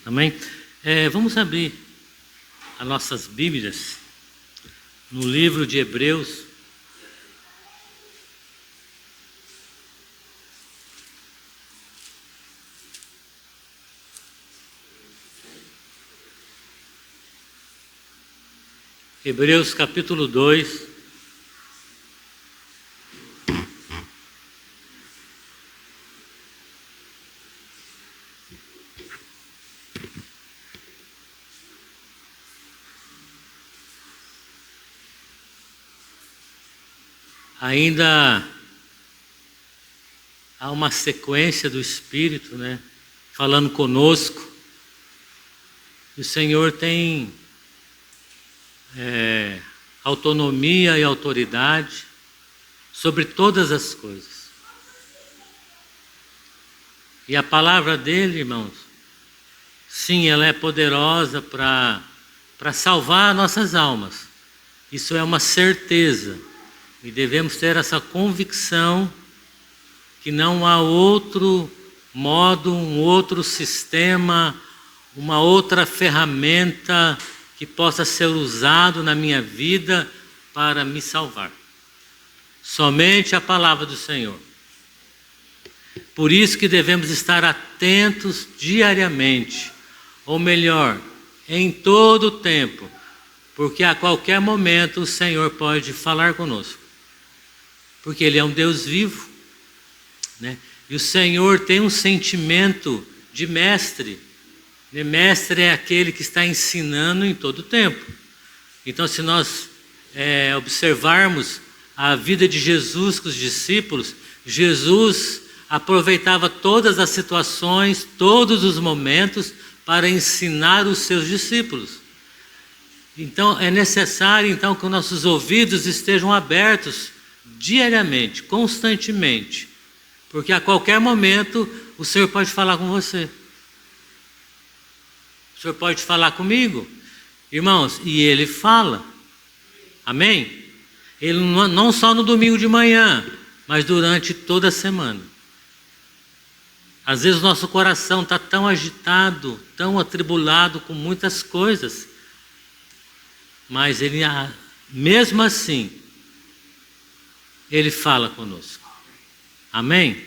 Amém? Vamos abrir as nossas Bíblias no livro de Hebreus. Hebreus capítulo 2. Ainda há uma sequência do Espírito, falando conosco. E o Senhor tem autonomia e autoridade sobre todas as coisas. E a palavra dele, irmãos, sim, ela é poderosa para salvar nossas almas. Isso é uma certeza. E devemos ter essa convicção que não há outro modo, um outro sistema, uma outra ferramenta que possa ser usado na minha vida para me salvar. Somente a palavra do Senhor. Por isso que devemos estar atentos diariamente, ou melhor, em todo o tempo, porque a qualquer momento o Senhor pode falar conosco. Porque Ele é um Deus vivo, E o Senhor tem um sentimento de mestre. Mestre é aquele que está ensinando em todo o tempo. Então, se nós observarmos a vida de Jesus com os discípulos, Jesus aproveitava todas as situações, todos os momentos para ensinar os seus discípulos. Então, é necessário que nossos ouvidos estejam abertos diariamente, constantemente, porque a qualquer momento o Senhor pode falar com você. O Senhor pode falar comigo, irmãos, e Ele fala. Amém? Ele não só no domingo de manhã, mas durante toda a semana. Às vezes o nosso coração está tão agitado, tão atribulado com muitas coisas, mas Ele, mesmo assim, Ele fala conosco. Amém?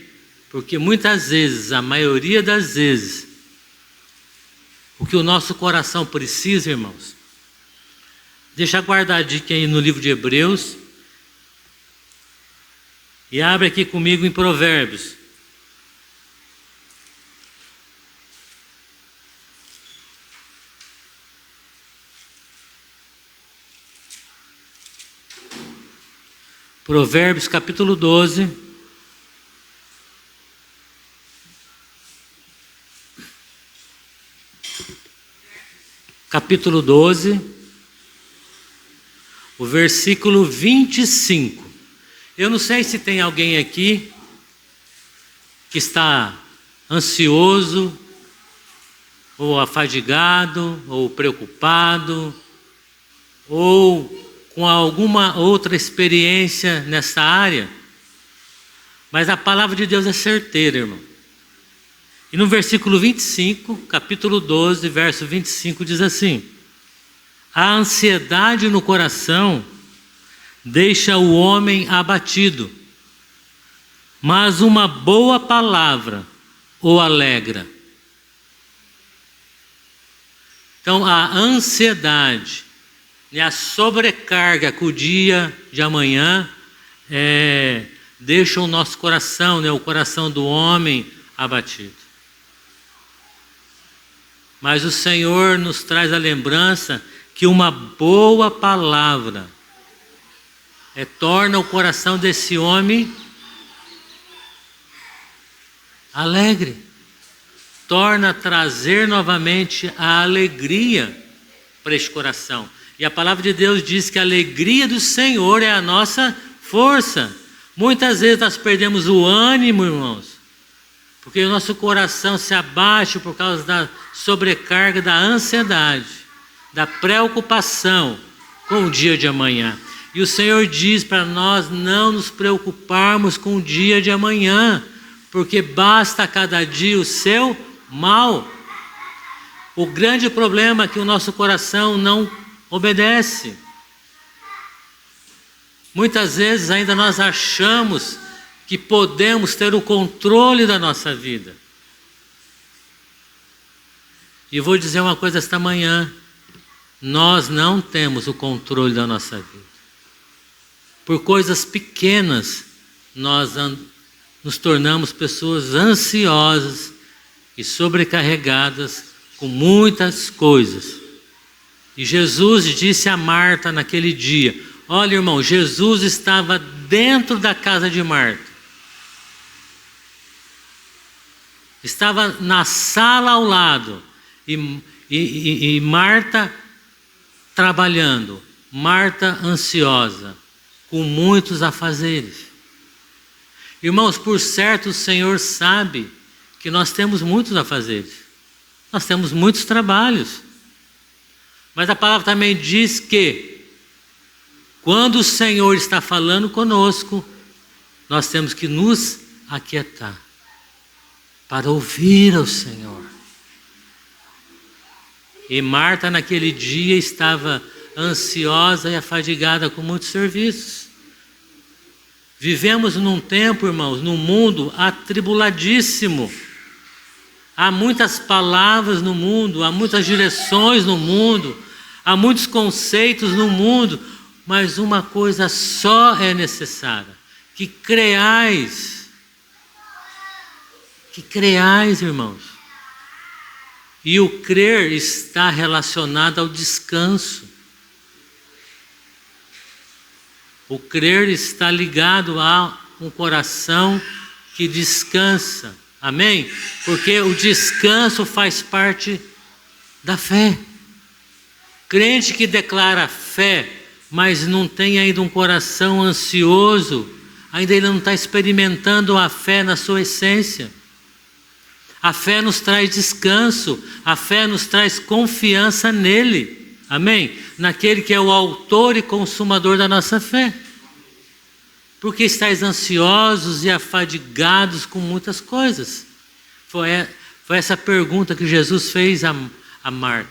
Porque muitas vezes, a maioria das vezes, o que o nosso coração precisa, irmãos, deixa guardadinho aí no livro de Hebreus, e abre aqui comigo em Provérbios. Provérbios capítulo 12. Capítulo 12, o versículo 25. Eu não sei se tem alguém aqui que está ansioso, ou afadigado, ou preocupado, ou com alguma outra experiência nessa área, mas a palavra de Deus é certeira, irmão. E no versículo 25, capítulo 12, verso 25, diz assim: a ansiedade no coração deixa o homem abatido, mas uma boa palavra o alegra. Então, a ansiedade e a sobrecarga com o dia de amanhã deixam o nosso coração, o coração do homem abatido. Mas o Senhor nos traz a lembrança que uma boa palavra torna o coração desse homem alegre, torna trazer novamente a alegria para este coração. E a palavra de Deus diz que a alegria do Senhor é a nossa força. Muitas vezes nós perdemos o ânimo, irmãos, porque o nosso coração se abate por causa da sobrecarga, da ansiedade, da preocupação com o dia de amanhã. E o Senhor diz para nós não nos preocuparmos com o dia de amanhã, porque basta a cada dia o seu mal. O grande problema é que o nosso coração não obedece. Muitas vezes ainda nós achamos que podemos ter o controle da nossa vida. E vou dizer uma coisa esta manhã: nós não temos o controle da nossa vida. Por coisas pequenas, nós nos tornamos pessoas ansiosas e sobrecarregadas com muitas coisas. E Jesus disse a Marta naquele dia: olha, irmão, Jesus estava dentro da casa de Marta. Estava na sala ao lado. E Marta trabalhando. Marta ansiosa, com muitos afazeres. Irmãos, por certo o Senhor sabe que nós temos muitos afazeres. Nós temos muitos trabalhos. Mas a palavra também diz que quando o Senhor está falando conosco, nós temos que nos aquietar para ouvir ao Senhor. E Marta naquele dia estava ansiosa e afadigada com muitos serviços. Vivemos num tempo, irmãos, num mundo atribuladíssimo. Há muitas palavras no mundo, há muitas direções no mundo, há muitos conceitos no mundo, mas uma coisa só é necessária: que creais. Que creais, irmãos. E o crer está relacionado ao descanso. O crer está ligado a um coração que descansa. Amém? Porque o descanso faz parte da fé. Crente que declara fé, mas não tem ainda um coração ansioso, ainda ele não está experimentando a fé na sua essência. A fé nos traz descanso, a fé nos traz confiança nele. Amém? Naquele que é o autor e consumador da nossa fé. Porque estáis ansiosos e afadigados com muitas coisas? Foi essa pergunta que Jesus fez a Marta.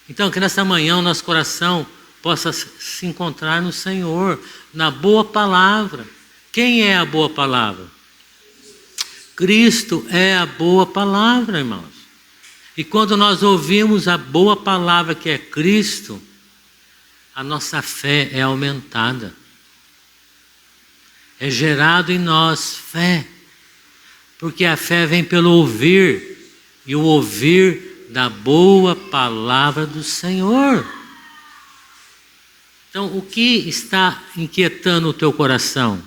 Então, que nessa manhã o nosso coração possa se encontrar no Senhor, na boa palavra. Quem é a boa palavra? Cristo é a boa palavra, irmãos. E quando nós ouvimos a boa palavra que é Cristo, a nossa fé é aumentada. É gerado em nós fé. Porque a fé vem pelo ouvir, e o ouvir da boa palavra do Senhor. Então, o que está inquietando o teu coração?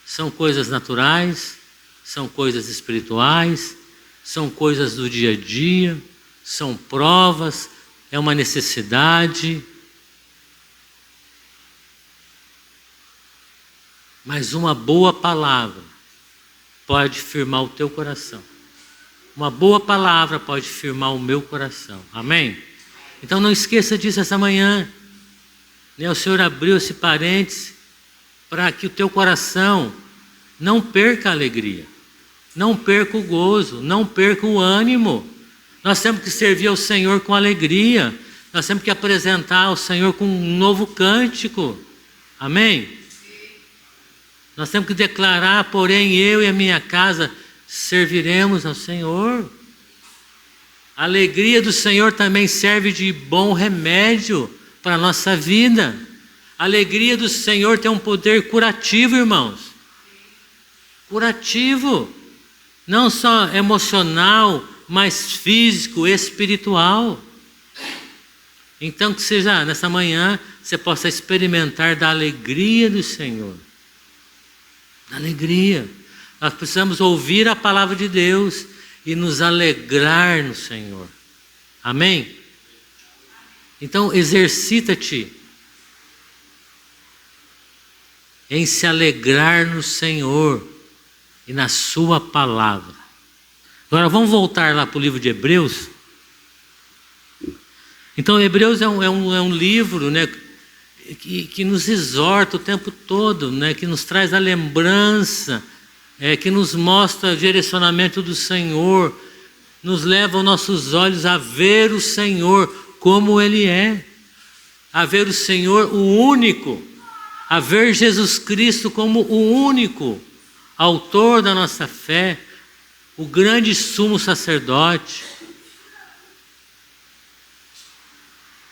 São coisas naturais? São coisas espirituais? São coisas do dia a dia? São provas? É uma necessidade? Mas uma boa palavra pode firmar o teu coração. Uma boa palavra pode firmar o meu coração. Amém? Então não esqueça disso essa manhã. O Senhor abriu esse parêntese para que o teu coração não perca a alegria, não perca o gozo, não perca o ânimo. Nós temos que servir ao Senhor com alegria. Nós temos que apresentar ao Senhor com um novo cântico. Amém? Nós temos que declarar: porém eu e a minha casa serviremos ao Senhor. A alegria do Senhor também serve de bom remédio para a nossa vida. A alegria do Senhor tem um poder curativo, irmãos. Curativo. Não só emocional, mas físico, espiritual. Então que seja nessa manhã você possa experimentar da alegria do Senhor. Da alegria. Nós precisamos ouvir a palavra de Deus e nos alegrar no Senhor. Amém? Então exercita-te em se alegrar no Senhor e na sua palavra. Agora vamos voltar lá para o livro de Hebreus. Então Hebreus é um livro, né, que nos exorta o tempo todo, né, que nos traz a lembrança, que nos mostra o direcionamento do Senhor. nos levam nossos olhos a ver o Senhor como Ele é, a ver o Senhor o único, a ver Jesus Cristo como o único autor da nossa fé, o grande sumo sacerdote.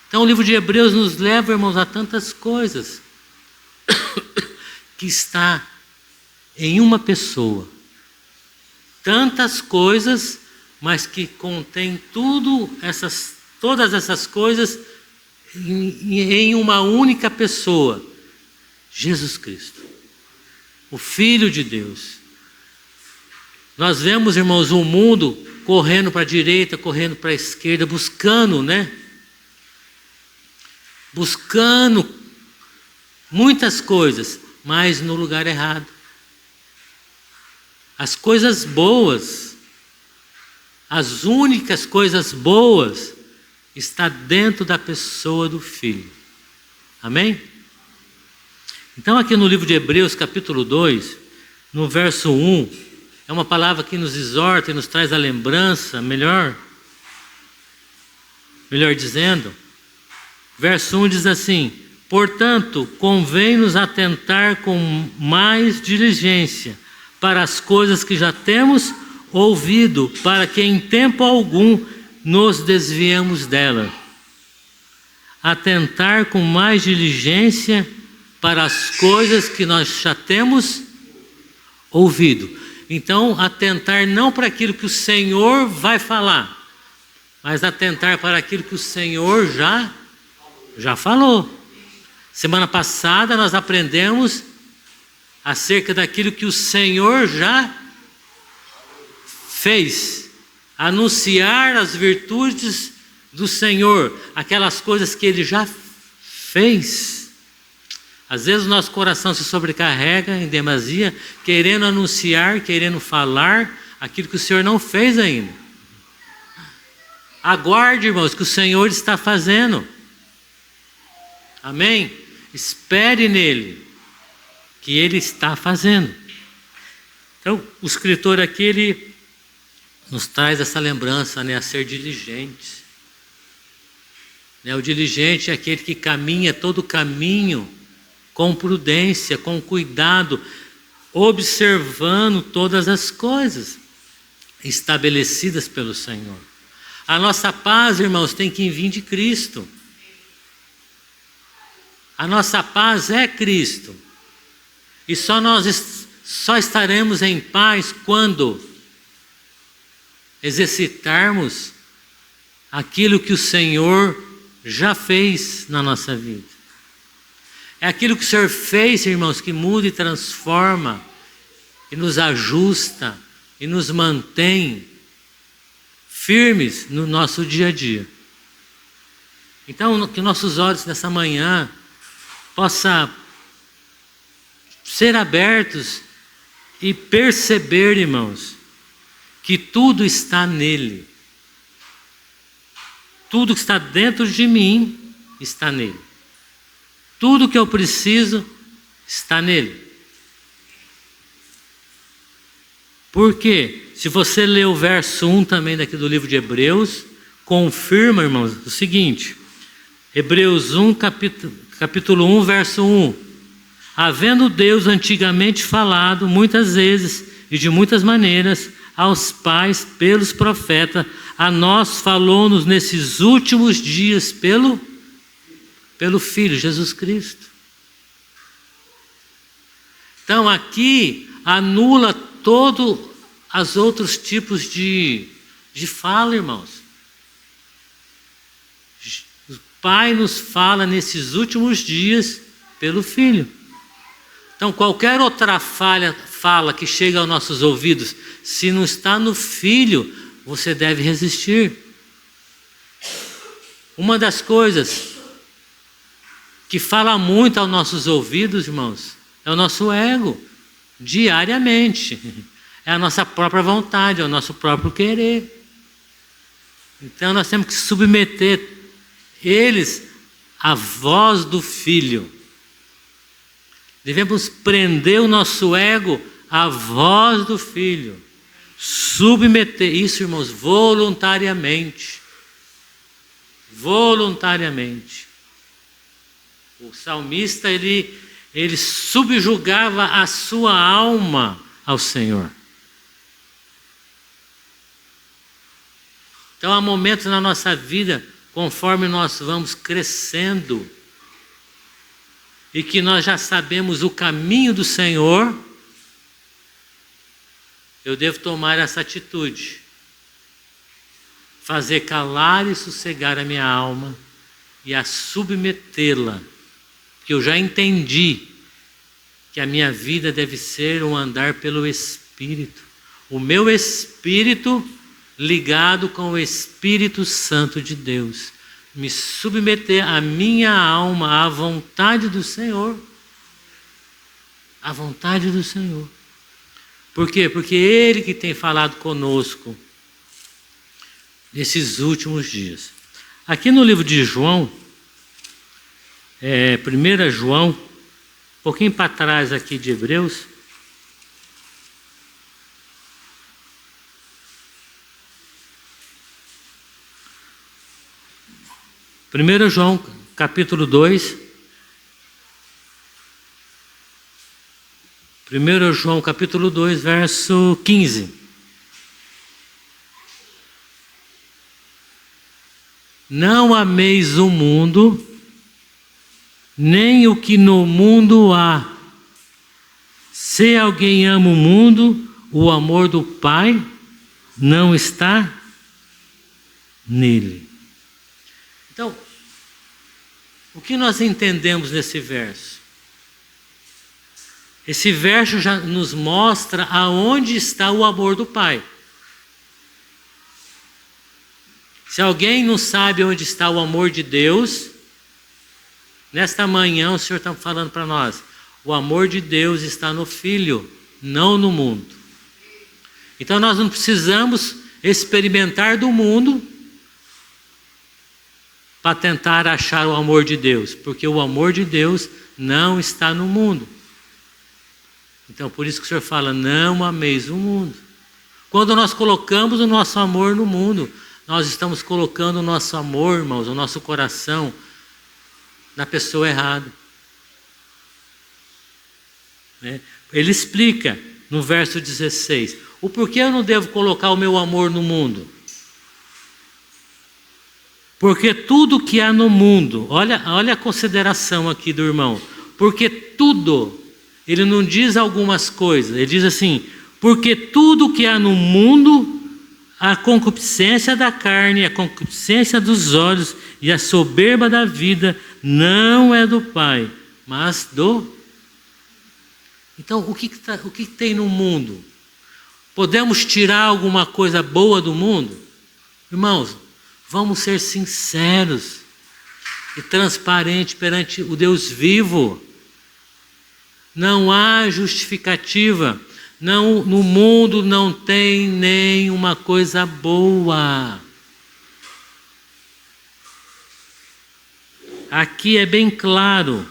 Então o livro de Hebreus nos leva, irmãos, a tantas coisas que está em uma pessoa. Tantas coisas, mas que contém todas essas coisas em uma única pessoa, Jesus Cristo, o Filho de Deus. Nós vemos, irmãos, o mundo correndo para a direita, correndo para a esquerda, buscando, buscando muitas coisas, mas no lugar errado. As coisas boas, as únicas coisas boas, está dentro da pessoa do Filho. Amém? Então aqui no livro de Hebreus, capítulo 2, no verso 1, é uma palavra que nos exorta e nos traz a lembrança, melhor dizendo, verso 1 diz assim: portanto, convém-nos atentar com mais diligência para as coisas que já temos ouvido, para que em tempo algum nos desviemos dela. Atentar com mais diligência para as coisas que nós já temos ouvido. Então, atentar não para aquilo que o Senhor vai falar, mas atentar para aquilo que o Senhor já falou. Semana passada nós aprendemos acerca daquilo que o Senhor já fez, anunciar as virtudes do Senhor, aquelas coisas que Ele já fez. Às vezes o nosso coração se sobrecarrega em demasia, querendo anunciar, querendo falar aquilo que o Senhor não fez ainda. Aguarde, irmãos, que o Senhor está fazendo. Amém? Espere nele, que Ele está fazendo. Então, o escritor aqui, ele nos traz essa lembrança, a ser diligente. O diligente é aquele que caminha todo o caminho com prudência, com cuidado, observando todas as coisas estabelecidas pelo Senhor. A nossa paz, irmãos, tem que vir de Cristo. A nossa paz é Cristo. E só estaremos em paz quando exercitarmos aquilo que o Senhor já fez na nossa vida. É aquilo que o Senhor fez, irmãos, que muda e transforma, e nos ajusta, e nos mantém firmes no nosso dia a dia. Então, que nossos olhos nessa manhã possam ser abertos e perceber, irmãos, que tudo está nele. Tudo que está dentro de mim está nele. Tudo que eu preciso está nele. Porque, se você ler o verso 1 também daqui do livro de Hebreus, confirma, irmãos, o seguinte: Hebreus 1, capítulo 1, verso 1. Havendo Deus antigamente falado muitas vezes e de muitas maneiras aos pais pelos profetas, a nós falou-nos nesses últimos dias pelo Filho, Jesus Cristo. Então aqui anula todos os outros tipos de fala, irmãos. O Pai nos fala nesses últimos dias pelo Filho. Então qualquer outra fala que chega aos nossos ouvidos, se não está no Filho, você deve resistir. Uma das coisas que fala muito aos nossos ouvidos, irmãos, é o nosso ego, diariamente. É a nossa própria vontade, é o nosso próprio querer. Então nós temos que submeter eles à voz do Filho. Devemos prender o nosso ego à voz do Filho. submeter, isso, irmãos, voluntariamente. Voluntariamente. O salmista, ele subjugava a sua alma ao Senhor. Então há momentos na nossa vida, conforme nós vamos crescendo, e que nós já sabemos o caminho do Senhor, eu devo tomar essa atitude. Fazer calar e sossegar a minha alma e a submetê-la. Porque eu já entendi que a minha vida deve ser um andar pelo Espírito. O meu espírito ligado com o Espírito Santo de Deus. Me submeter a minha alma à vontade do Senhor. À vontade do Senhor. Por quê? Porque Ele que tem falado conosco nesses últimos dias. Aqui no livro de João, 1 João, um pouquinho para trás aqui de Hebreus, Primeiro João, capítulo 2. 1 João, capítulo 2, verso 15. Não ameis o mundo, nem o que no mundo há. Se alguém ama o mundo, o amor do Pai não está nele. Então, o que nós entendemos nesse verso? Esse verso já nos mostra aonde está o amor do Pai. Se alguém não sabe onde está o amor de Deus, nesta manhã o Senhor está falando para nós, o amor de Deus está no Filho, não no mundo. Então nós não precisamos experimentar do mundo para tentar achar o amor de Deus, porque o amor de Deus não está no mundo. Então por isso que o Senhor fala, não ameis o mundo. Quando nós colocamos o nosso amor no mundo, nós estamos colocando o nosso amor, irmãos, o nosso coração na pessoa errada. Ele explica no verso 16, o porquê eu não devo colocar o meu amor no mundo. Porque tudo que há no mundo, olha a consideração aqui do irmão, porque tudo, ele não diz algumas coisas, ele diz assim, porque tudo que há no mundo, a concupiscência da carne, a concupiscência dos olhos e a soberba da vida não é do Pai, mas do... Então, o que tem no mundo? Podemos tirar alguma coisa boa do mundo? Irmãos, vamos ser sinceros e transparentes perante o Deus vivo. Não há justificativa. Não, no mundo não tem nenhuma coisa boa. Aqui é bem claro.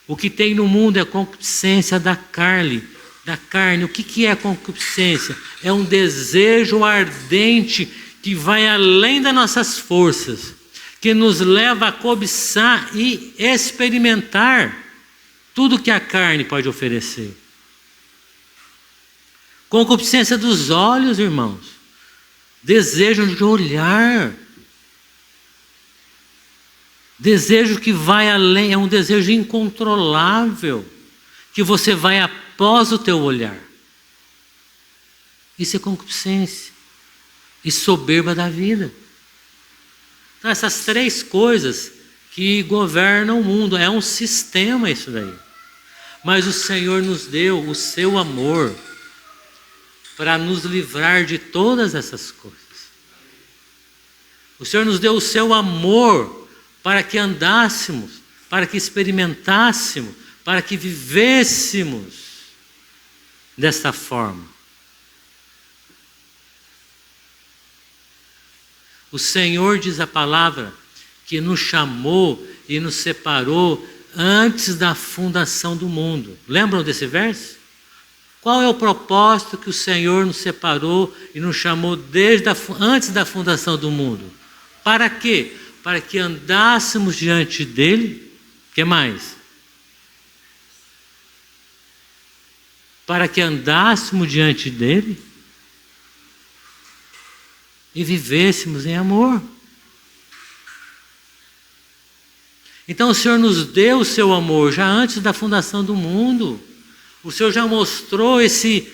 O que tem no mundo é a concupiscência da carne. O que é a concupiscência? É um desejo ardente que vai além das nossas forças, que nos leva a cobiçar e experimentar tudo que a carne pode oferecer. Concupiscência dos olhos, irmãos. Desejo de olhar. Desejo que vai além, é um desejo incontrolável, que você vai após o teu olhar. Isso é concupiscência e soberba da vida. Então essas três coisas que governam o mundo, é um sistema isso daí. Mas o Senhor nos deu o seu amor para nos livrar de todas essas coisas. O Senhor nos deu o seu amor para que andássemos, para que experimentássemos, para que vivêssemos desta forma. O Senhor, diz a palavra, que nos chamou e nos separou antes da fundação do mundo. Lembram desse verso? Qual é o propósito que o Senhor nos separou e nos chamou antes da fundação do mundo? Para quê? Para que andássemos diante dele. O que mais? Para que andássemos diante dele e vivêssemos em amor. Então o Senhor nos deu o seu amor já antes da fundação do mundo. O Senhor já mostrou esse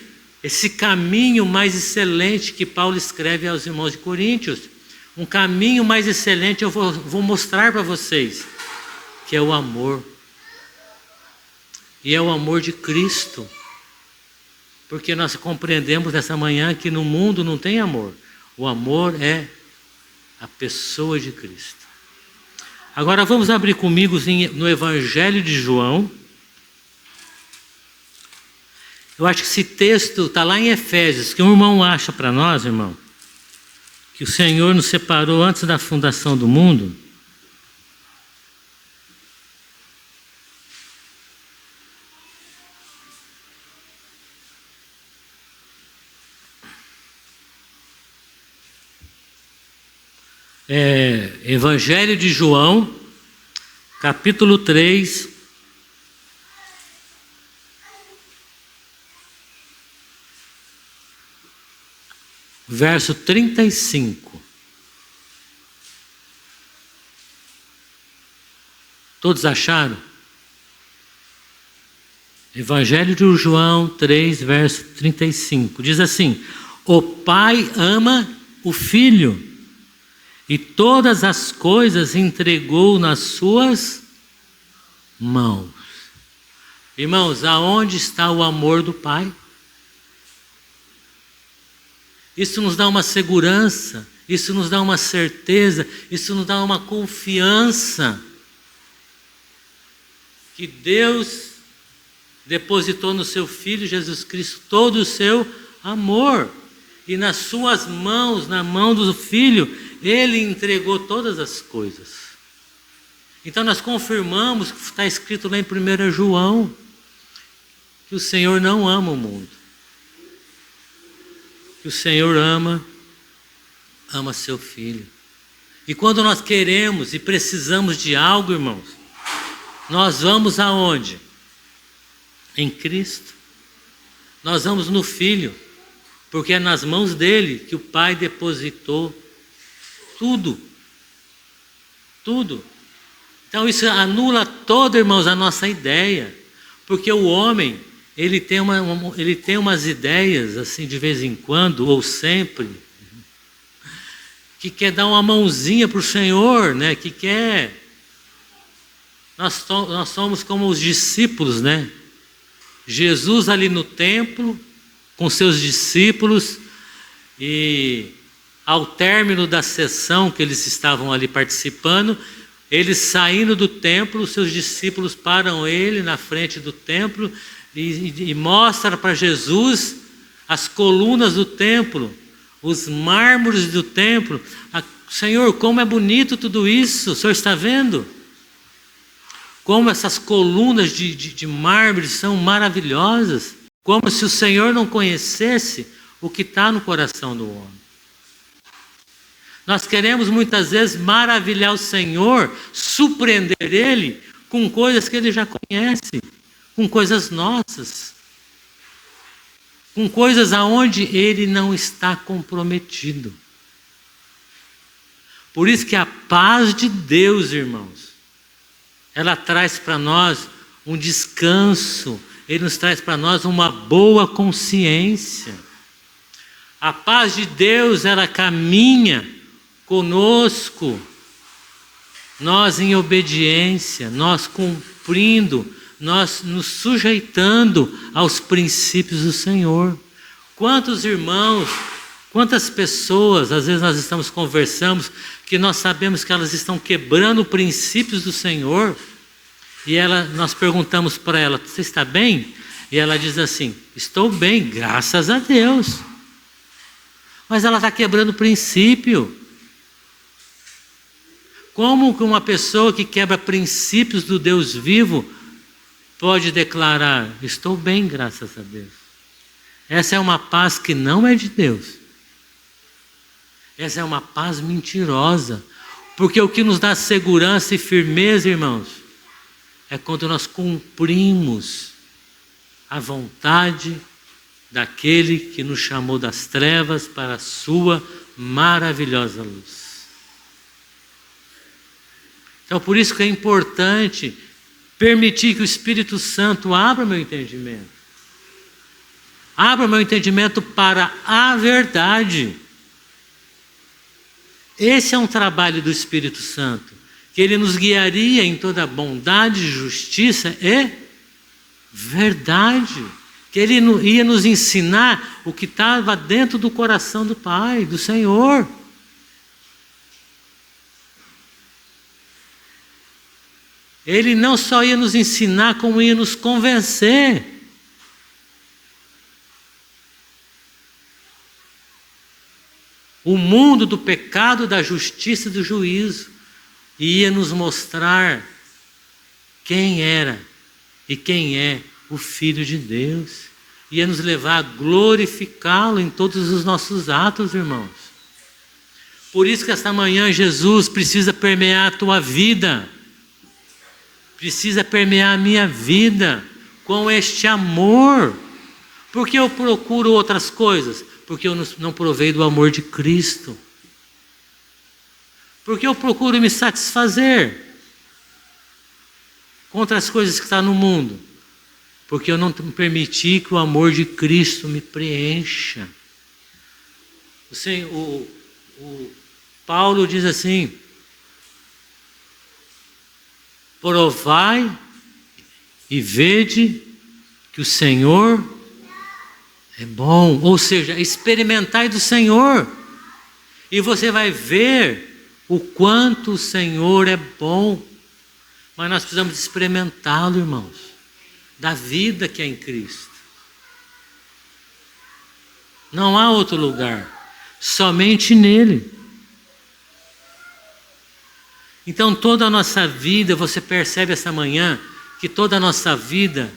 caminho mais excelente que Paulo escreve aos irmãos de Coríntios. Um caminho mais excelente eu vou mostrar para vocês, que é o amor. E é o amor de Cristo. Porque nós compreendemos nessa manhã que no mundo não tem amor. O amor é a pessoa de Cristo. Agora vamos abrir comigo no Evangelho de João. Eu acho que esse texto está lá em Efésios, que um irmão acha para nós, irmão, que o Senhor nos separou antes da fundação do mundo. Evangelho de João, capítulo 3, verso 35. Todos acharam? Evangelho de João 3, verso 35. Diz assim: o Pai ama o Filho e todas as coisas entregou nas suas mãos. Irmãos, aonde está o amor do Pai? Isso nos dá uma segurança, isso nos dá uma certeza, isso nos dá uma confiança que Deus depositou no seu Filho Jesus Cristo todo o seu amor. E nas suas mãos, na mão do Filho, Ele entregou todas as coisas. Então nós confirmamos que está escrito lá em 1 João, que o Senhor não ama o mundo. Que o Senhor ama seu Filho. E quando nós queremos e precisamos de algo, irmãos, nós vamos aonde? Em Cristo. Nós vamos no Filho, porque é nas mãos dele que o Pai depositou tudo. Tudo. Então isso anula toda, irmãos, a nossa ideia. Porque o homem, ele tem umas ideias, assim, de vez em quando, ou sempre, que quer dar uma mãozinha para o Senhor, né? Que quer... Nós somos como os discípulos, né? Jesus ali no templo, com seus discípulos, e ao término da sessão que eles estavam ali participando, eles saindo do templo, os seus discípulos param ele na frente do templo e mostram para Jesus as colunas do templo, os mármores do templo. Senhor, como é bonito tudo isso, o Senhor está vendo? Como essas colunas de mármore são maravilhosas, como se o Senhor não conhecesse o que está no coração do homem. Nós queremos muitas vezes maravilhar o Senhor, surpreender Ele com coisas que Ele já conhece, com coisas nossas, com coisas aonde Ele não está comprometido. Por isso que a paz de Deus, irmãos, ela traz para nós um descanso, Ele nos traz para nós uma boa consciência. A paz de Deus, ela caminha conosco, nós em obediência, nós cumprindo, nós nos sujeitando aos princípios do Senhor. Quantos irmãos, quantas pessoas, às vezes nós estamos conversando, que nós sabemos que elas estão quebrando princípios do Senhor, e nós perguntamos para ela: você está bem? E ela diz assim: estou bem, graças a Deus. Mas ela está quebrando o princípio. Como que uma pessoa que quebra princípios do Deus vivo pode declarar: estou bem, graças a Deus? Essa é uma paz que não é de Deus. Essa é uma paz mentirosa. Porque o que nos dá segurança e firmeza, irmãos, é quando nós cumprimos a vontade daquele que nos chamou das trevas para a sua maravilhosa luz. Então, por isso que é importante permitir que o Espírito Santo abra meu entendimento. Abra meu entendimento para a verdade. Esse é um trabalho do Espírito Santo, que ele nos guiaria em toda bondade, justiça e verdade. Que ele ia nos ensinar o que estava dentro do coração do Pai, do Senhor. Ele não só ia nos ensinar, como ia nos convencer. O mundo do pecado, da justiça e do juízo. E ia nos mostrar quem era e quem é o Filho de Deus. Ia nos levar a glorificá-lo em todos os nossos atos, irmãos. Por isso que esta manhã Jesus precisa permear a tua vida. Precisa permear a minha vida com este amor. Por que eu procuro outras coisas? Porque eu não provei do amor de Cristo. Porque eu procuro me satisfazer com outras coisas que estão no mundo. Porque eu não permiti que o amor de Cristo me preencha. O Paulo diz assim: provai e vede que o Senhor é bom. Ou seja, experimentai do Senhor. E você vai ver o quanto o Senhor é bom. Mas nós precisamos experimentá-lo, irmãos. Da vida que é em Cristo. Não há outro lugar. Somente nele. Então toda a nossa vida, você percebe essa manhã, que toda a nossa vida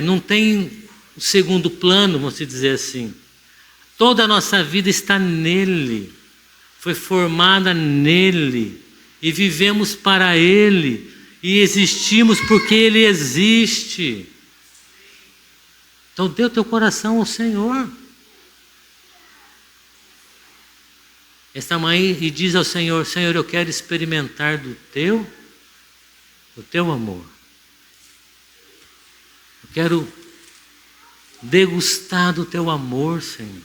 não tem um segundo plano, vamos dizer assim. Toda a nossa vida está nele. Foi formada nele. E vivemos para ele. E existimos porque ele existe. Então dê o teu coração ao Senhor. Esta mãe e diz ao Senhor: Senhor, eu quero experimentar do teu amor. Eu quero degustar do teu amor, Senhor.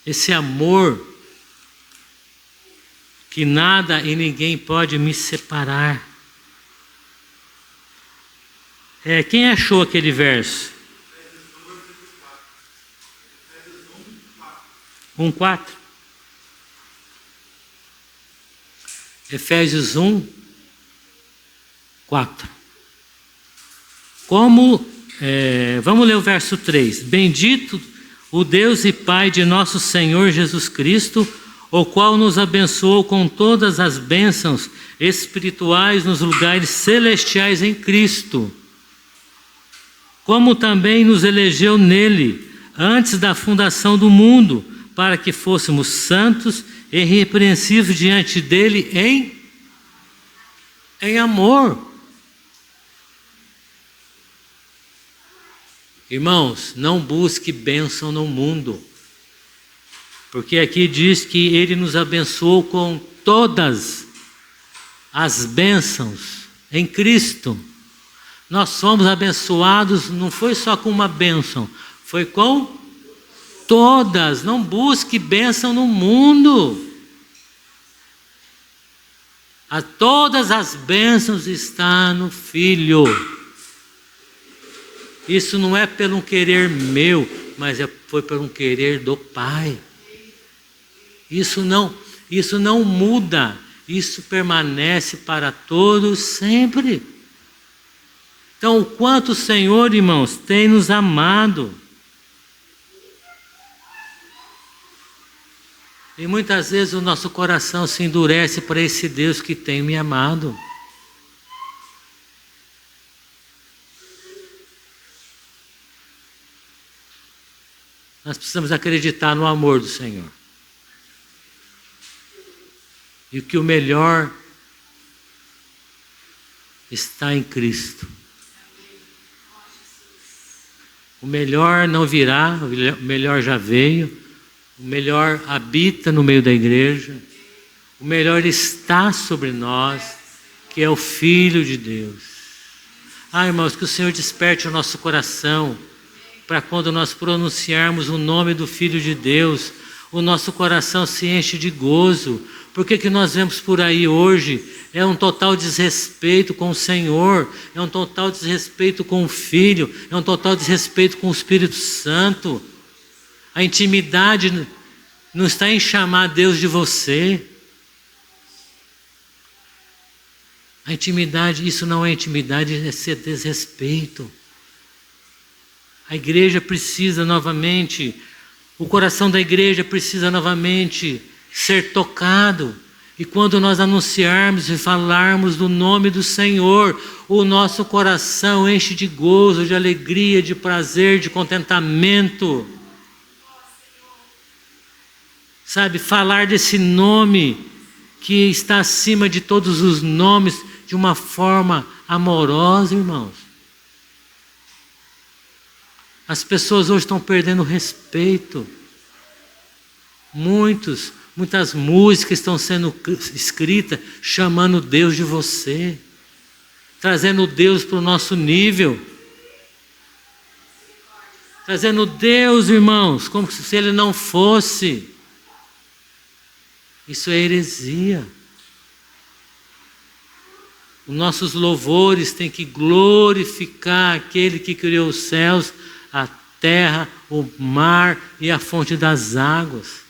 Esse amor que nada e ninguém pode me separar. Quem achou aquele verso? 1:4. Efésios 1:4. Vamos ler o verso 3. Bendito o Deus e Pai de nosso Senhor Jesus Cristo, o qual nos abençoou com todas as bênçãos espirituais nos lugares celestiais em Cristo, como também nos elegeu nele, antes da fundação do mundo, para que fôssemos santos e irrepreensíveis diante dele em amor. Irmãos, não busque bênção no mundo. Porque aqui diz que ele nos abençoou com todas as bênçãos em Cristo. Nós somos abençoados, não foi só com uma bênção, foi com todas. Não busque bênção no mundo. Todas as bênçãos estão no Filho. Isso não é pelo querer meu, mas foi pelo querer do Pai. Isso não muda, isso permanece para todos sempre. Então, o quanto o Senhor, irmãos, tem nos amado. E muitas vezes o nosso coração se endurece para esse Deus que tem me amado. Nós precisamos acreditar no amor do Senhor. E que o melhor está em Cristo. O melhor não virá, o melhor já veio. O melhor habita no meio da igreja. O melhor está sobre nós, que é o Filho de Deus. Irmãos, que o Senhor desperte o nosso coração, para quando nós pronunciarmos o nome do Filho de Deus, o nosso coração se enche de gozo. Porque que nós vemos por aí hoje é um total desrespeito com o Senhor, é um total desrespeito com o Filho, é um total desrespeito com o Espírito Santo. A intimidade não está em chamar Deus de você. A intimidade, isso não é intimidade, é ser desrespeito. A igreja precisa novamente, o coração da igreja precisa novamente ser tocado. E quando nós anunciarmos e falarmos do nome do Senhor, o nosso coração enche de gozo, de alegria, de prazer, de contentamento. Sabe, falar desse nome que está acima de todos os nomes de uma forma amorosa, irmãos. As pessoas hoje estão perdendo respeito. Muitas músicas estão sendo escritas chamando Deus de você, trazendo Deus para o nosso nível, trazendo Deus, irmãos, como se Ele não fosse. Isso é heresia. Os nossos louvores têm que glorificar aquele que criou os céus, a terra, o mar e a fonte das águas.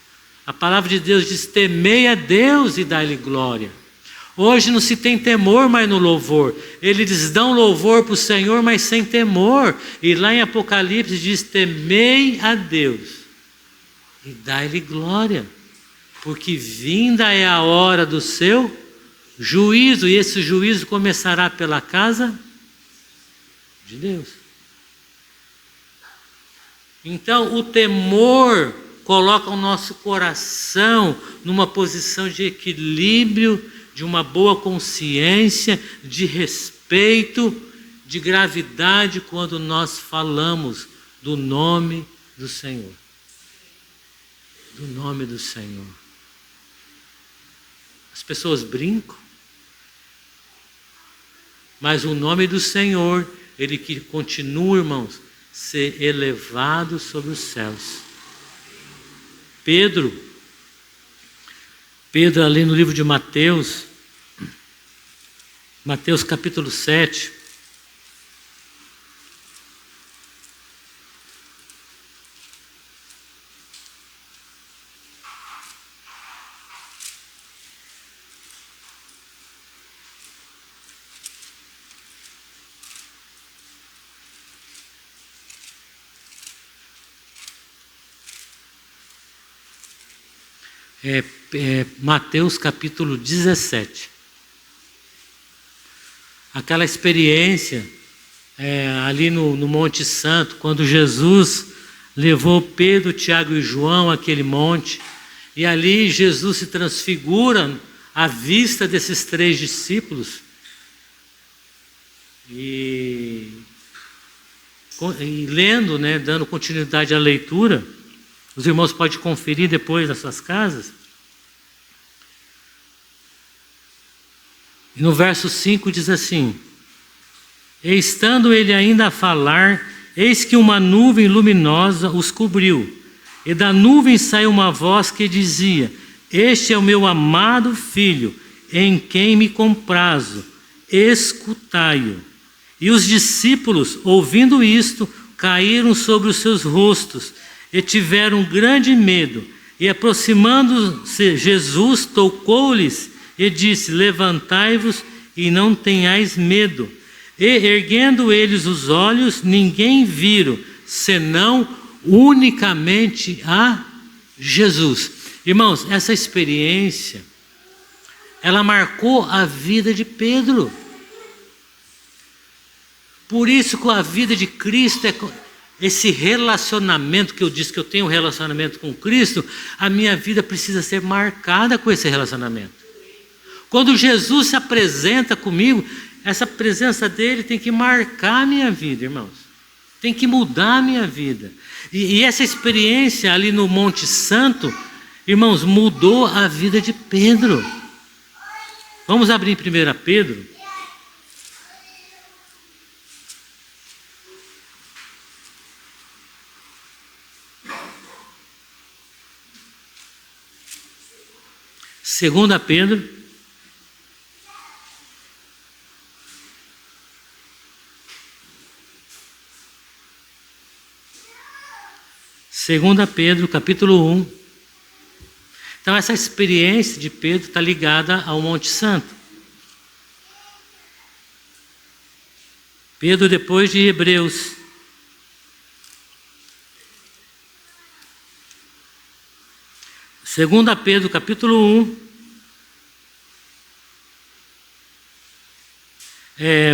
A palavra de Deus diz: temei a Deus e dai-lhe glória. Hoje não se tem temor mais no louvor. Eles dão louvor para o Senhor, mas sem temor. E lá em Apocalipse diz: temei a Deus e dai-lhe glória, porque vinda é a hora do seu juízo, e esse juízo começará pela casa de Deus. Então, o temor coloca o nosso coração numa posição de equilíbrio, de uma boa consciência, de respeito, de gravidade, quando nós falamos do nome do Senhor. Do nome do Senhor. As pessoas brincam, mas o nome do Senhor, Ele que continua, irmãos, ser elevado sobre os céus. Pedro ali no livro de Mateus capítulo 7, Mateus capítulo 17. Aquela experiência ali no Monte Santo, quando Jesus levou Pedro, Tiago e João àquele monte, e ali Jesus se transfigura à vista desses 3 discípulos, e lendo, dando continuidade à leitura, os irmãos podem conferir depois nas suas casas. E no verso 5 diz assim: e estando ele ainda a falar, eis que uma nuvem luminosa os cobriu, e da nuvem saiu uma voz que dizia: este é o meu amado filho, em quem me comprazo, escutai-o. E os discípulos, ouvindo isto, caíram sobre os seus rostos, e tiveram grande medo. E aproximando-se Jesus, tocou-lhes e disse: levantai-vos e não tenhais medo. E erguendo eles os olhos, ninguém viram, senão unicamente a Jesus. Irmãos, essa experiência, ela marcou a vida de Pedro. Por isso que a vida de Cristo esse relacionamento que eu disse que eu tenho um relacionamento com Cristo, a minha vida precisa ser marcada com esse relacionamento. Quando Jesus se apresenta comigo, essa presença dele tem que marcar a minha vida, irmãos. Tem que mudar a minha vida. E essa experiência ali no Monte Santo, irmãos, mudou a vida de Pedro. Vamos abrir em 1 Pedro. Segunda Pedro, capítulo 1. Então essa experiência de Pedro está ligada ao Monte Santo. Pedro depois de Hebreus. Segunda Pedro, capítulo 1.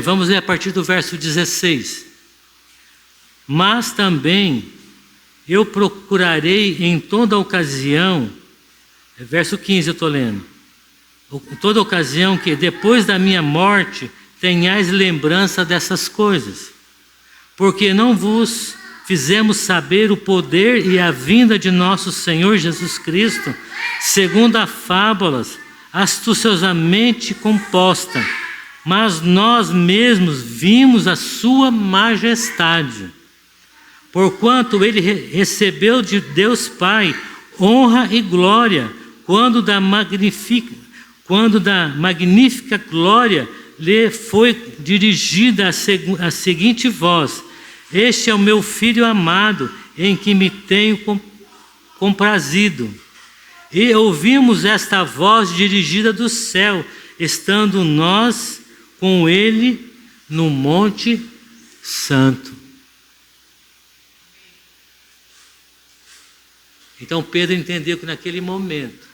Vamos ler a partir do verso 16. Mas também eu procurarei em toda ocasião, verso 15 eu estou lendo, em toda ocasião que depois da minha morte tenhais lembrança dessas coisas, porque não vos fizemos saber o poder e a vinda de nosso Senhor Jesus Cristo, segundo a fábulas astuciosamente composta, mas nós mesmos vimos a sua majestade, porquanto ele recebeu de Deus Pai honra e glória, quando da magnífica glória lhe foi dirigida a seguinte voz: este é o meu Filho amado, em que me tenho comprazido. E ouvimos esta voz dirigida do céu, estando nós com ele no Monte Santo. Então Pedro entendeu que naquele momento,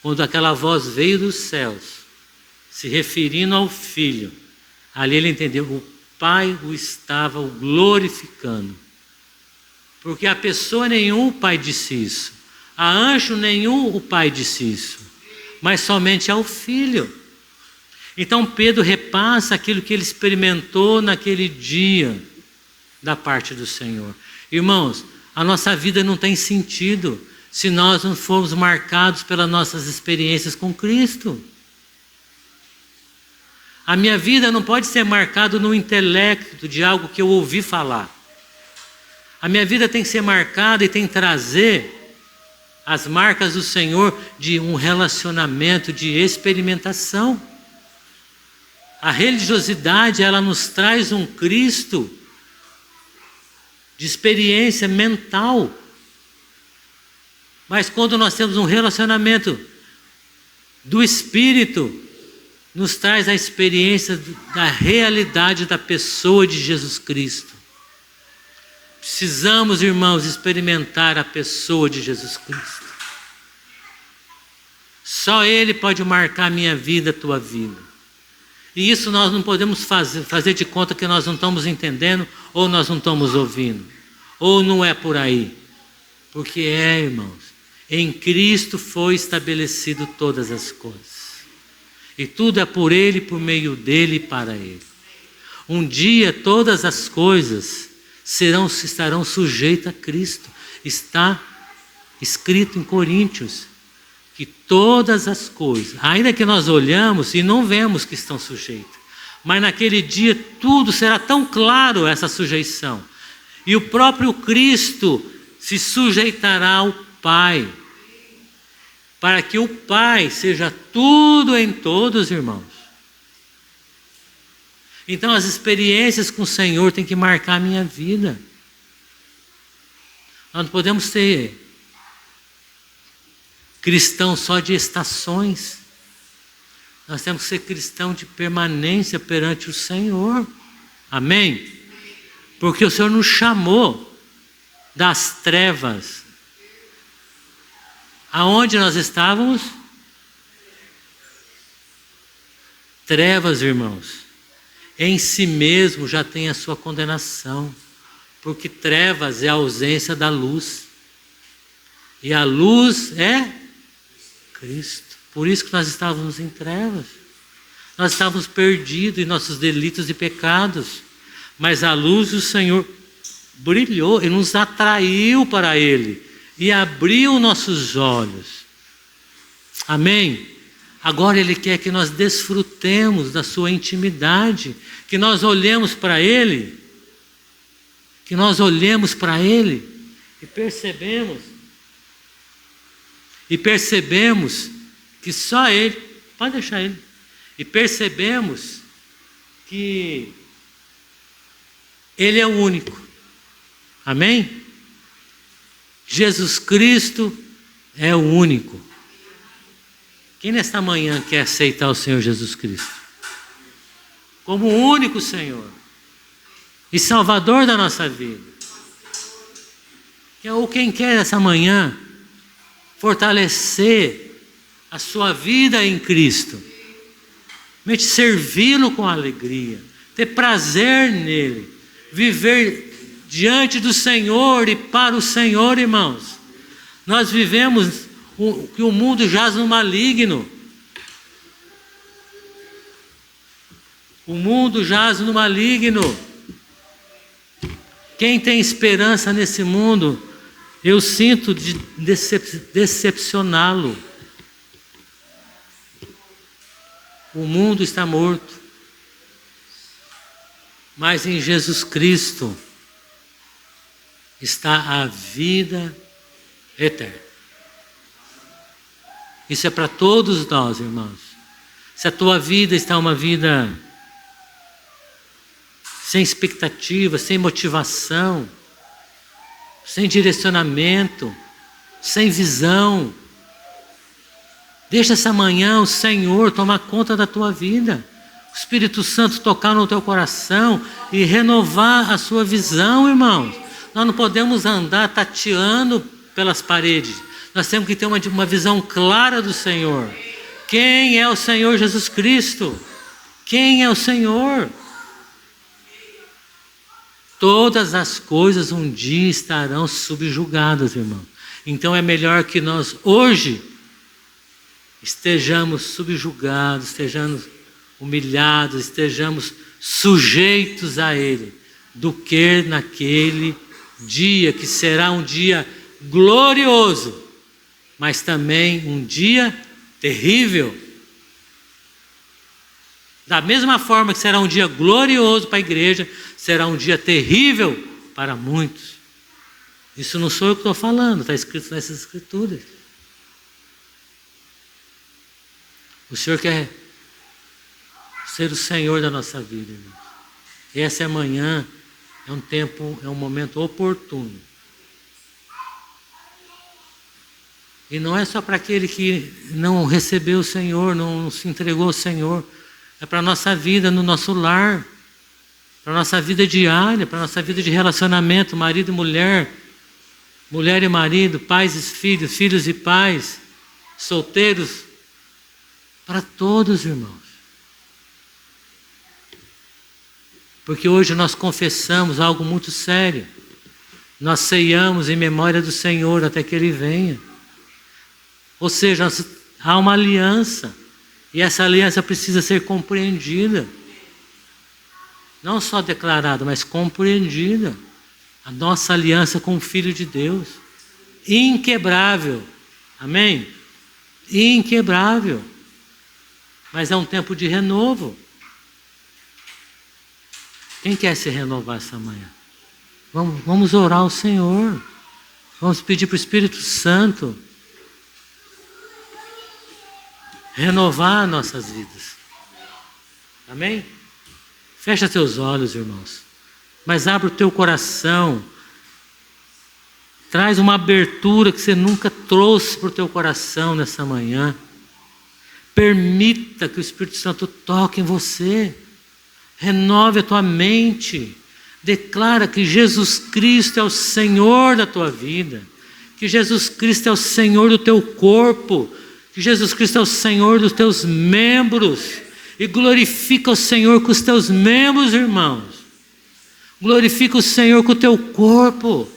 quando aquela voz veio dos céus, se referindo ao Filho, ali ele entendeu, o Pai o estava glorificando. Porque a pessoa nenhum o Pai disse isso, a anjo nenhum o Pai disse isso, mas somente ao Filho. Então Pedro repassa aquilo que ele experimentou naquele dia da parte do Senhor. Irmãos, a nossa vida não tem sentido se nós não formos marcados pelas nossas experiências com Cristo. A minha vida não pode ser marcada no intelecto de algo que eu ouvi falar. A minha vida tem que ser marcada e tem que trazer as marcas do Senhor de um relacionamento, de experimentação. A religiosidade, ela nos traz um Cristo de experiência mental. Mas quando nós temos um relacionamento do Espírito, nos traz a experiência da realidade da pessoa de Jesus Cristo. Precisamos, irmãos, experimentar a pessoa de Jesus Cristo. Só Ele pode marcar a minha vida, a tua vida. E isso nós não podemos fazer de conta que nós não estamos entendendo, ou nós não estamos ouvindo, ou não é por aí. Porque irmãos, em Cristo foi estabelecido todas as coisas. E tudo é por Ele, por meio dEle e para Ele. Um dia todas as coisas estarão sujeitas a Cristo. Está escrito em Coríntios que todas as coisas, ainda que nós olhamos e não vemos que estão sujeitas, mas naquele dia tudo será tão claro, essa sujeição. E o próprio Cristo se sujeitará ao Pai, para que o Pai seja tudo em todos, irmãos. Então as experiências com o Senhor têm que marcar a minha vida. Nós não podemos ser cristãos só de estações. Nós temos que ser cristãos de permanência perante o Senhor. Amém? Porque o Senhor nos chamou das trevas. Aonde nós estávamos? Trevas, irmãos. Em si mesmo já tem a sua condenação. Porque trevas é a ausência da luz. E a luz é Cristo. Por isso que nós estávamos em trevas. Nós estávamos perdidos em nossos delitos e pecados. Mas a luz do Senhor brilhou e nos atraiu para Ele. E abriu nossos olhos. Amém? Agora Ele quer que nós desfrutemos da sua intimidade. Que nós olhemos para Ele. Que nós olhemos para Ele e percebemos que só Ele, pode deixar Ele, e percebemos que Ele é o único. Amém? Jesus Cristo é o único. Quem nesta manhã quer aceitar o Senhor Jesus Cristo como o único Senhor e Salvador da nossa vida? Ou quem quer essa manhã fortalecer a sua vida em Cristo, servi-lo com alegria, ter prazer nele, viver diante do Senhor e para o Senhor, irmãos. Nós vivemos que o mundo jaz no maligno. O mundo jaz no maligno. Quem tem esperança nesse mundo, eu sinto de decepcioná-lo. O mundo está morto. Mas em Jesus Cristo está a vida eterna. Isso é para todos nós, irmãos. Se a tua vida está uma vida sem expectativa, sem motivação, sem direcionamento, sem visão, deixa essa manhã o Senhor tomar conta da tua vida. O Espírito Santo tocar no teu coração e renovar a sua visão, irmãos. Nós não podemos andar tateando pelas paredes. Nós temos que ter uma visão clara do Senhor. Quem é o Senhor Jesus Cristo? Quem é o Senhor? Todas as coisas um dia estarão subjugadas, irmão. Então é melhor que nós hoje estejamos subjugados, estejamos humilhados, estejamos sujeitos a Ele, do que naquele dia, que será um dia glorioso, mas também um dia terrível. Da mesma forma que será um dia glorioso para a igreja, será um dia terrível para muitos. Isso não sou eu que estou falando, está escrito nessas escrituras. O Senhor quer ser o Senhor da nossa vida, irmãos. Essa manhã é um momento oportuno. E não é só para aquele que não recebeu o Senhor, não se entregou ao Senhor. É para a nossa vida no nosso lar, para a nossa vida diária, para a nossa vida de relacionamento, marido e mulher, mulher e marido, pais e filhos, filhos e pais, solteiros, para todos, irmãos. Porque hoje nós confessamos algo muito sério. Nós ceiamos em memória do Senhor até que Ele venha. Ou seja, há uma aliança. E essa aliança precisa ser compreendida. Não só declarada, mas compreendida. A nossa aliança com o Filho de Deus. Inquebrável. Amém? Inquebrável. Mas é um tempo de renovo. Quem quer se renovar essa manhã? Vamos orar ao Senhor. Vamos pedir para o Espírito Santo renovar nossas vidas. Amém? Fecha teus olhos, irmãos. Mas abre o teu coração. Traz uma abertura que você nunca trouxe para o teu coração nessa manhã. Permita que o Espírito Santo toque em você. Renove a tua mente. Declara que Jesus Cristo é o Senhor da tua vida. Que Jesus Cristo é o Senhor do teu corpo. Que Jesus Cristo é o Senhor dos teus membros. E glorifica o Senhor com os teus membros, irmãos. Glorifica o Senhor com o teu corpo.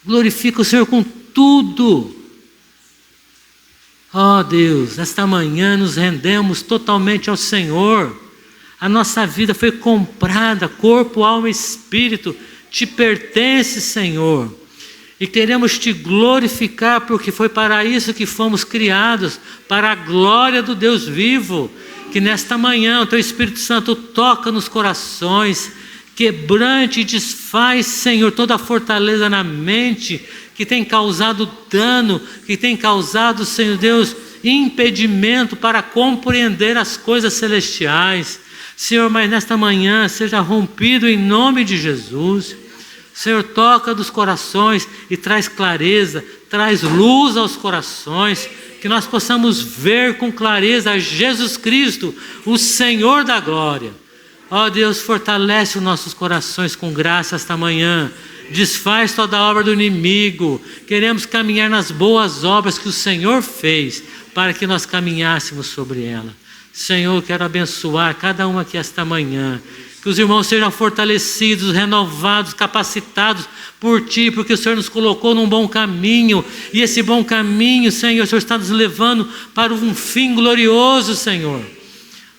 Glorifica o Senhor com tudo. Ó Deus, nesta manhã nos rendemos totalmente ao Senhor. A nossa vida foi comprada, corpo, alma e espírito, te pertence, Senhor. E queremos te glorificar, porque foi para isso que fomos criados, para a glória do Deus vivo. Que nesta manhã o teu Espírito Santo toca nos corações, quebrante e desfaz, Senhor, toda a fortaleza na mente que tem causado dano, que tem causado, Senhor Deus, impedimento para compreender as coisas celestiais. Senhor, mas nesta manhã seja rompido em nome de Jesus. Senhor, toca dos corações e traz clareza, traz luz aos corações, que nós possamos ver com clareza Jesus Cristo, o Senhor da glória. Ó Deus, fortalece os nossos corações com graça esta manhã. Desfaz toda a obra do inimigo. Queremos caminhar nas boas obras que o Senhor fez, para que nós caminhássemos sobre ela. Senhor, quero abençoar cada um aqui esta manhã. Que os irmãos sejam fortalecidos, renovados, capacitados por Ti, porque o Senhor nos colocou num bom caminho. E esse bom caminho, Senhor, o Senhor está nos levando para um fim glorioso, Senhor.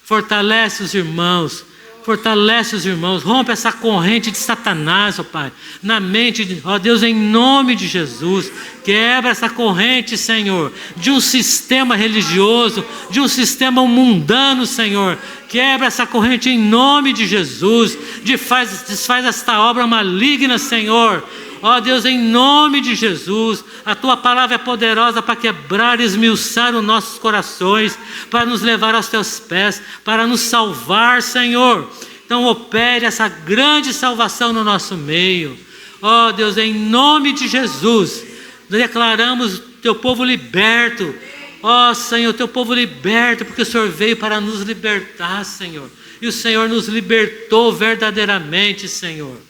Fortalece os irmãos. Fortalece os irmãos, rompe essa corrente de Satanás, ó Pai, na mente, ó Deus, em nome de Jesus. Quebra essa corrente, Senhor, de um sistema religioso, de um sistema mundano, Senhor. Quebra essa corrente em nome de Jesus. Desfaz esta obra maligna, Senhor. Ó Deus, em nome de Jesus, a Tua palavra é poderosa para quebrar e esmiuçar os nossos corações, para nos levar aos Teus pés, para nos salvar, Senhor. Então opere essa grande salvação no nosso meio. Ó Deus, em nome de Jesus, declaramos Teu povo liberto. Ó Senhor, Teu povo liberto, porque o Senhor veio para nos libertar, Senhor. E o Senhor nos libertou verdadeiramente, Senhor.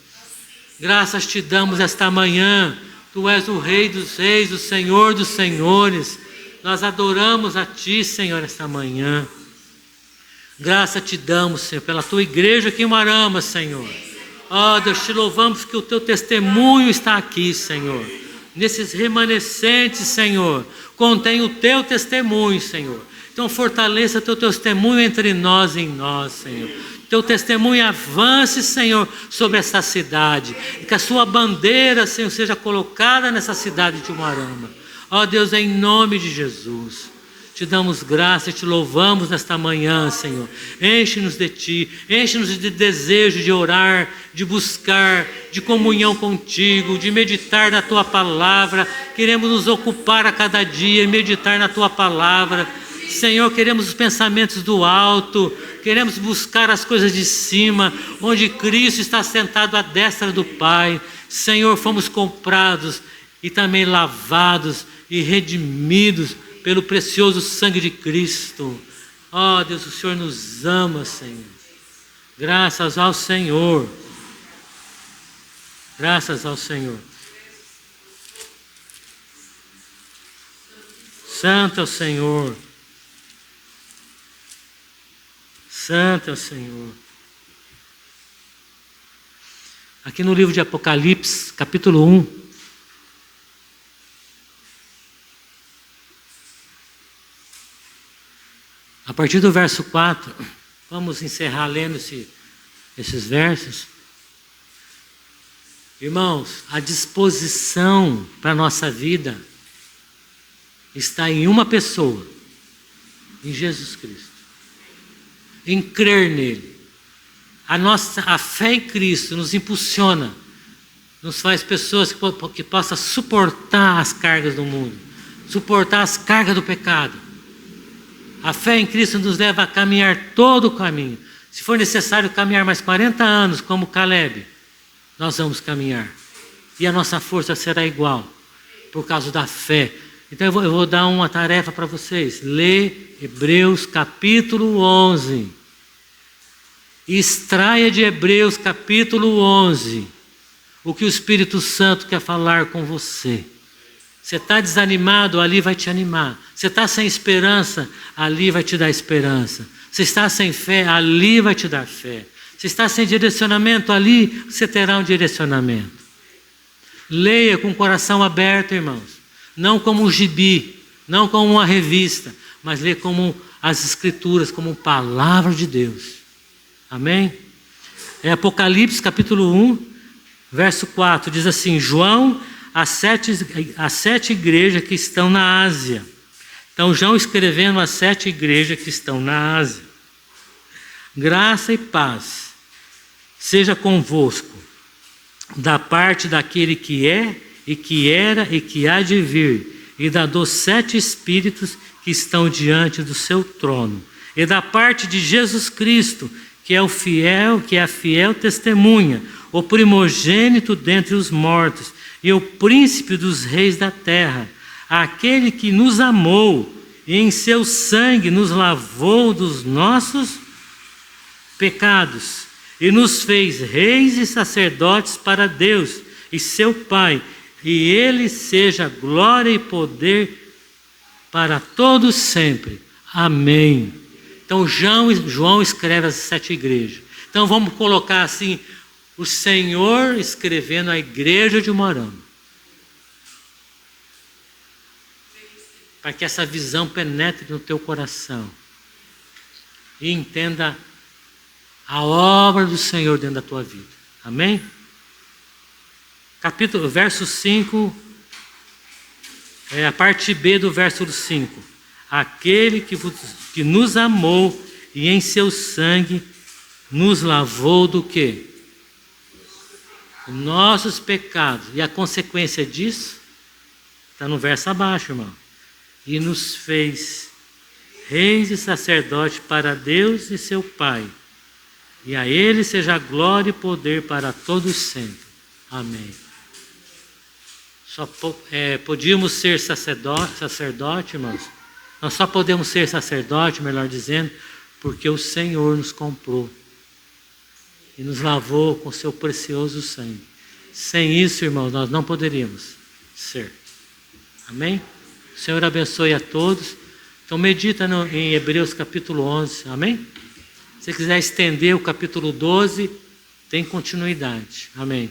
Graças te damos esta manhã. Tu és o Rei dos Reis, o Senhor dos Senhores. Nós adoramos a Ti, Senhor, esta manhã. Graças te damos, Senhor, pela Tua igreja aqui em Umarama, Senhor. Ó Deus, te louvamos que o Teu testemunho está aqui, Senhor. Nesses remanescentes, Senhor, contém o Teu testemunho, Senhor. Então fortaleça Teu testemunho entre nós e em nós, Senhor. Teu testemunho avance, Senhor, sobre essa cidade. E que a Sua bandeira, Senhor, seja colocada nessa cidade de Umarama. Ó Deus, em nome de Jesus. Te damos graça e te louvamos nesta manhã, Senhor. Enche-nos de Ti, enche-nos de desejo de orar, de buscar, de comunhão contigo, de meditar na Tua palavra. Queremos nos ocupar a cada dia e meditar na Tua palavra. Senhor, queremos os pensamentos do alto, queremos buscar as coisas de cima, onde Cristo está sentado à destra do Pai. Senhor, fomos comprados e também lavados e redimidos pelo precioso sangue de Cristo. Ó Deus, o Senhor nos ama, Senhor. Graças ao Senhor. Graças ao Senhor. Santo é o Senhor. Santo é o Senhor. Aqui no livro de Apocalipse, capítulo 1. A partir do verso 4, vamos encerrar lendo esses versos. Irmãos, a disposição para a nossa vida está em uma pessoa, em Jesus Cristo. Em crer nele. A fé em Cristo nos impulsiona, nos faz pessoas que possam suportar as cargas do mundo, suportar as cargas do pecado. A fé em Cristo nos leva a caminhar todo o caminho. Se for necessário caminhar mais 40 anos, como Caleb, nós vamos caminhar. E a nossa força será igual, por causa da fé. Então eu vou dar uma tarefa para vocês. Lê Hebreus capítulo 11. E extraia de Hebreus capítulo 11 o que o Espírito Santo quer falar com você. Você está desanimado, ali vai te animar. Você está sem esperança, ali vai te dar esperança. Você está sem fé, ali vai te dar fé. Se está sem direcionamento ali, você terá um direcionamento. Leia com o coração aberto, irmãos. Não como um gibi, não como uma revista, mas leia como as Escrituras, como palavra de Deus. Amém? É Apocalipse capítulo 1, verso 4, diz assim: João, as sete igrejas que estão na Ásia. Então, João escrevendo as 7 igrejas que estão na Ásia. Graça e paz seja convosco, da parte daquele que é, e que era, e que há de vir, e da dos 7 Espíritos que estão diante do seu trono, e da parte de Jesus Cristo, que é a fiel testemunha, o primogênito dentre os mortos, e o príncipe dos reis da terra, aquele que nos amou, e em seu sangue nos lavou dos nossos pecados, e nos fez reis e sacerdotes para Deus e seu Pai, e ele seja glória e poder para todos sempre. Amém. Então João escreve as 7 igrejas. Então vamos colocar assim, o Senhor escrevendo a igreja de Umuarama, para que essa visão penetre no teu coração e entenda a obra do Senhor dentro da tua vida. Amém? Verso 5, a parte B do verso 5. Aquele que nos amou e em seu sangue nos lavou do quê? Nossos pecados. E a consequência disso está no verso abaixo, irmão. E nos fez reis e sacerdotes para Deus e seu Pai. E a Ele seja glória e poder para todos sempre. Amém. Podíamos ser sacerdote, irmãos. Nós só podemos ser sacerdote, melhor dizendo, porque o Senhor nos comprou e nos lavou com seu precioso sangue. Sem isso, irmãos, nós não poderíamos ser. Amém? O Senhor abençoe a todos. Então medita em Hebreus capítulo 11. Amém? Se quiser estender o capítulo 12, tem continuidade. Amém.